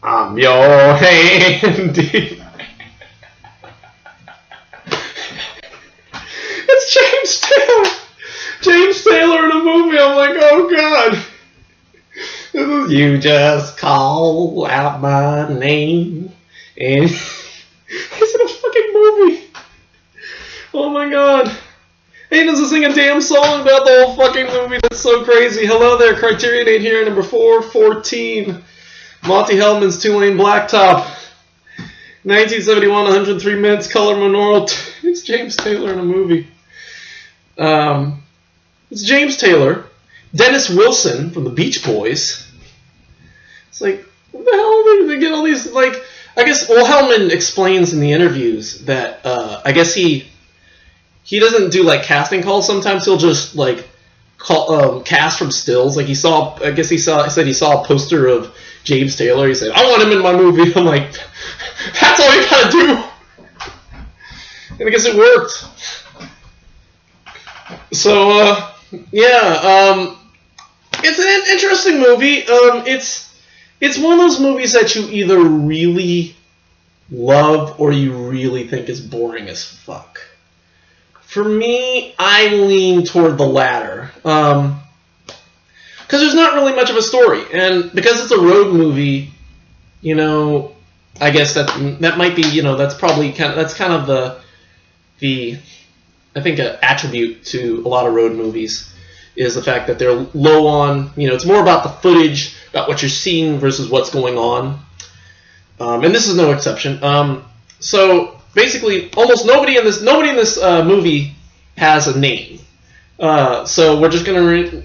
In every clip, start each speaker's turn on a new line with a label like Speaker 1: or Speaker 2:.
Speaker 1: I'm your handy. It's James Taylor. James Taylor in a movie. I'm like, oh god. You just call out my name, and he's in a fucking movie. Oh my god. And he doesn't sing a damn song about the whole fucking movie. That's so crazy. Hello there, CriterioNate here, number 414. Monty Hellman's Two-Lane Blacktop. 1971, 103 minutes, color monaural. It's James Taylor in a movie. It's James Taylor. Dennis Wilson from the Beach Boys. It's like, what the hell did they get all these, like, I guess, well, Hellman explains in the interviews that, I guess he doesn't do, like, casting calls. Sometimes he'll just, like, cast from stills. Like, he said he saw a poster of James Taylor. He said, I want him in my movie. I'm like, that's all you gotta do. And I guess it worked. So, yeah, it's an interesting movie. It's one of those movies that you either really love or you really think is boring as fuck. For me, I lean toward the latter. Because there's not really much of a story. And because it's a road movie, you know, I guess that might be, you know, that's kind of the I think an attribute to a lot of road movies is the fact that they're low on, you know, it's more about the footage, about what you're seeing versus what's going on. And this is no exception. So basically, almost nobody in this movie has a name. So we're just going to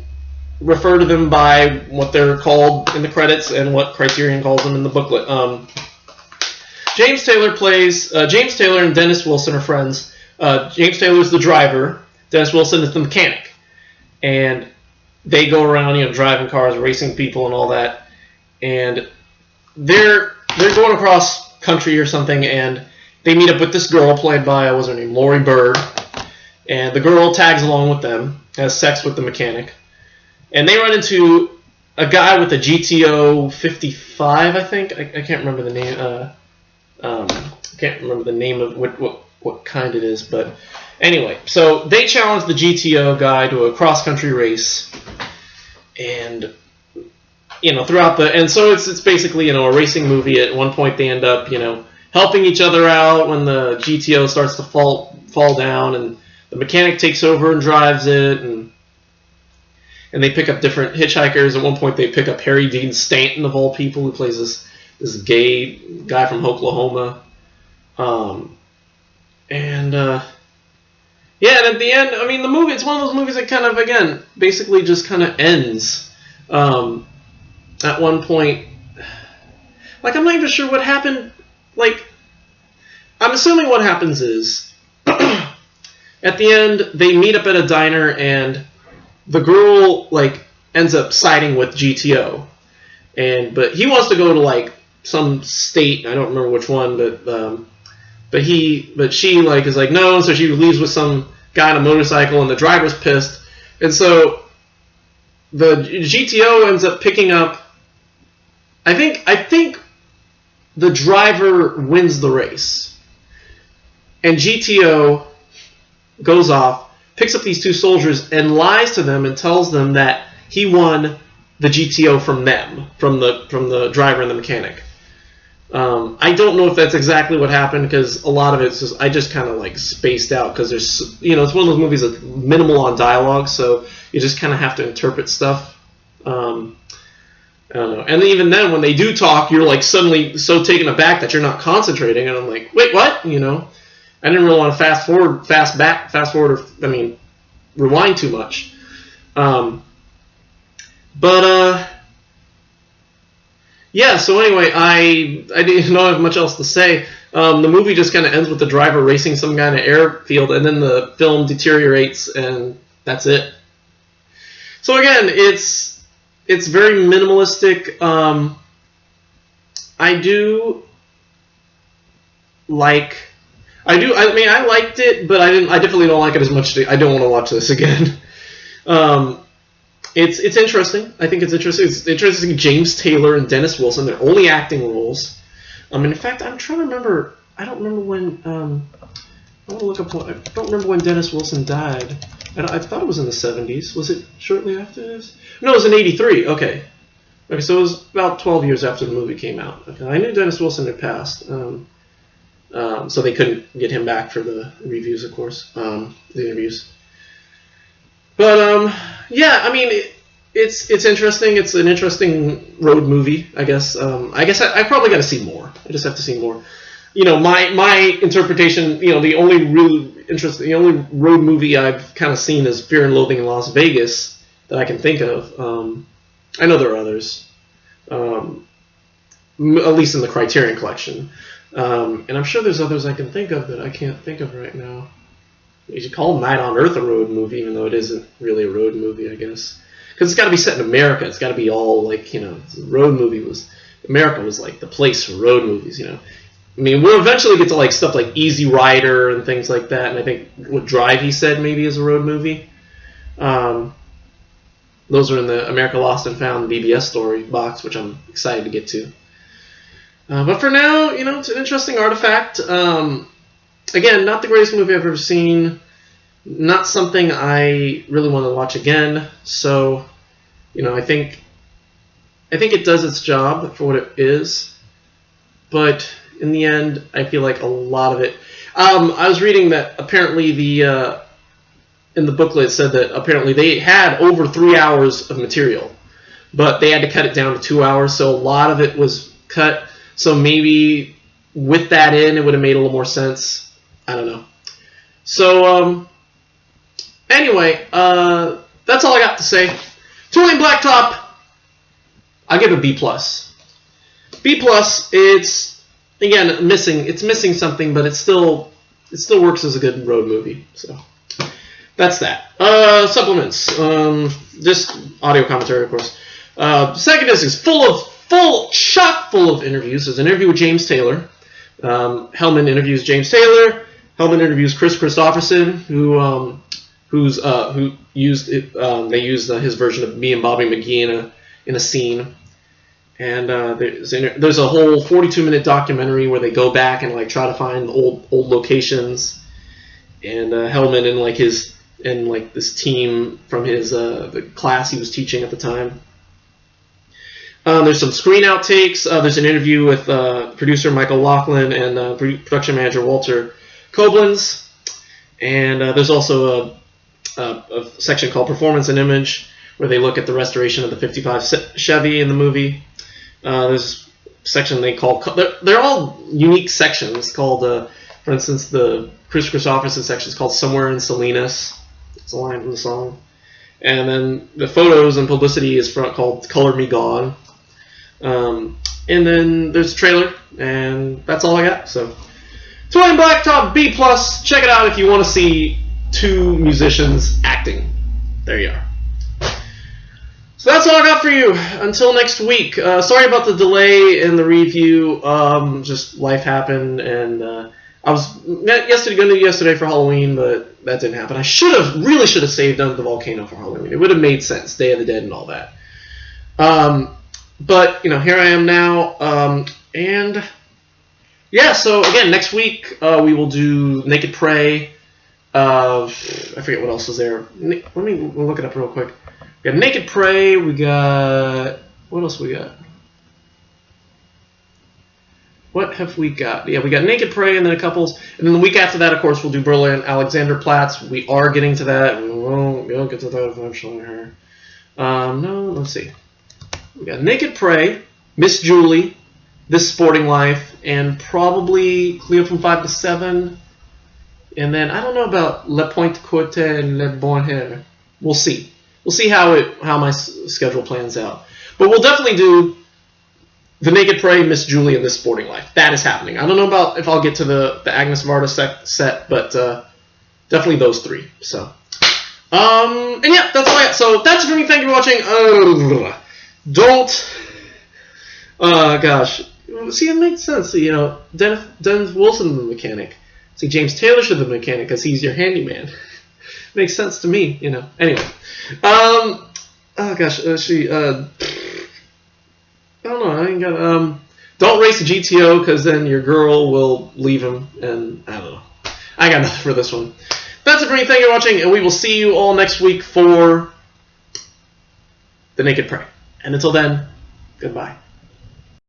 Speaker 1: refer to them by what they're called in the credits and what Criterion calls them in the booklet. James Taylor and Dennis Wilson are friends. James Taylor is the driver. Dennis Wilson is the mechanic. And they go around, you know, driving cars, racing people, and all that. And they're going across country or something, and they meet up with this girl played by, what's her name, Lori Bird. And the girl tags along with them, has sex with the mechanic. And they run into a guy with a GTO 55, I think. I can't remember the name. Can't remember the name of what kind it is, but anyway, so they challenge the GTO guy to a cross-country race, and you know, and so it's basically, you know, a racing movie. At one point, they end up, you know, helping each other out when the GTO starts to fall down, and the mechanic takes over and drives it, and they pick up different hitchhikers. At one point, they pick up Harry Dean Stanton, of all people, who plays this gay guy from Oklahoma. And at the end, I mean, the movie, it's one of those movies that kind of, again, basically just kind of ends. At one point, like, I'm not even sure what happened. Like, I'm assuming what happens is, at the end, they meet up at a diner, and the girl, like, ends up siding with GTO. But he wants to go to, like, some state, I don't remember which one, but she, like, is like, no, so she leaves with some guy on a motorcycle, and the driver's pissed. And so the GTO ends up picking up, I think the driver wins the race. And GTO goes off, picks up these two soldiers, and lies to them and tells them that he won the GTO from them, from the driver and the mechanic. I don't know if that's exactly what happened, because a lot of it's just, I just kind of like spaced out, because there's, you know, it's one of those movies that's minimal on dialogue, so you just kind of have to interpret stuff. I don't know. And even then, when they do talk, you're like suddenly so taken aback that you're not concentrating, and I'm like, wait, what? You know, I didn't really want to fast forward, rewind too much. Yeah, so anyway, I didn't have much else to say. The movie just kind of ends with the driver racing some guy in an airfield, and then the film deteriorates, and that's it. So again, it's very minimalistic. I liked it, but I definitely don't like it as much. I don't want to watch this again. it's interesting. I think it's interesting. It's interesting. James Taylor and Dennis Wilson. They're only acting roles. In fact, I'm trying to remember. I don't remember when. I want to look up. I don't remember when Dennis Wilson died. I thought it was in the 70s. Was it shortly after this? No, it was in '83. Okay. Okay, so it was about 12 years after the movie came out. Okay, I knew Dennis Wilson had passed. So they couldn't get him back for the reviews, of course, the interviews. But yeah, I mean, it's interesting. It's an interesting road movie, I guess. I probably got to see more. I just have to see more. My interpretation. The only road movie I've kind of seen is Fear and Loathing in Las Vegas that I can think of. I know there are others, at least in the Criterion collection. And I'm sure there's others I can think of that I can't think of right now. You should call Night on Earth a road movie, even though it isn't really a road movie, I guess. Because it's got to be set in America. It's got to be all road movie America was like the place for road movies, I mean, we'll eventually get to stuff like Easy Rider and things like that. And I think what Drive, he said, maybe is a road movie. Those are in the America Lost and Found BBS story box, which I'm excited to get to. But for now, it's an interesting artifact. Again, not the greatest movie I've ever seen. Not something I really want to watch again. So, I think it does its job for what it is. But in the end, I feel like a lot of it. I was reading that apparently in the booklet it said that apparently they had over 3 hours of material, but they had to cut it down to 2 hours. So a lot of it was cut. So maybe with that in, it would have made a little more sense. I don't know. So, anyway, that's all I got to say. Touring Blacktop, I'll give it a B+. B+, it's, again, missing something, but it still works as a good road movie. So, that's that. Supplements. Just audio commentary, of course. Second disc is chock full of interviews. There's an interview with James Taylor. Hellman interviews James Taylor. Hellman interviews Chris Christopherson, who used it. They used his version of Me and Bobby McGee in a scene. And there's a whole 42-minute documentary where they go back and try to find old locations. And Hellman and this team from his the class he was teaching at the time. There's some screen outtakes. There's an interview with producer Michael Laughlin and production manager Walter Koblenz. And there's also a section called Performance and Image, where they look at the restoration of the 55 Chevy in the movie. There's a section they call... They're all unique sections called, for instance, the Chris Christopherson section is called Somewhere in Salinas. It's a line from the song. And then the photos and publicity is called Color Me Gone. And then there's a trailer, and that's all I got. So, Touring Blacktop B+. Check it out if you want to see two musicians acting. There you are. So that's all I got for you. Until next week. Sorry about the delay in the review. Just life happened, and I was going to do yesterday for Halloween, but that didn't happen. I really should have saved Under the Volcano for Halloween. It would have made sense. Day of the Dead and all that. But, here I am now. And, yeah, so, again, next week we will do Naked Prey. I forget what else was there. Let me look it up real quick. We got Naked Prey. We got... What else we got? What have we got? Yeah, we got Naked Prey and then a couple. And then the week after that, of course, we'll do Berlin Alexanderplatz. We are getting to that. We'll get to that eventually here. No, let's see. We got Naked Prey, Miss Julie, This Sporting Life, and probably Cleo from 5 to 7. And then I don't know about Le Pointe Courte and Le Bon Air. We'll see. We'll see how my schedule plans out. But we'll definitely do The Naked Prey, Miss Julie, and This Sporting Life. That is happening. I don't know about if I'll get to the Agnes Varda set, but definitely those three. So, and yeah, that's all I got. So that's it for me. Thank you for watching. Gosh. See, it makes sense. Dennis Wilson, the mechanic. See, James Taylor should be the mechanic because he's your handyman. Makes sense to me, Anyway. Oh gosh, I don't know. I ain't got. Don't race the GTO because then your girl will leave him, and I don't know. I got nothing for this one. That's it for me. Thank you for watching, and we will see you all next week for The Naked Prey. And until then, goodbye.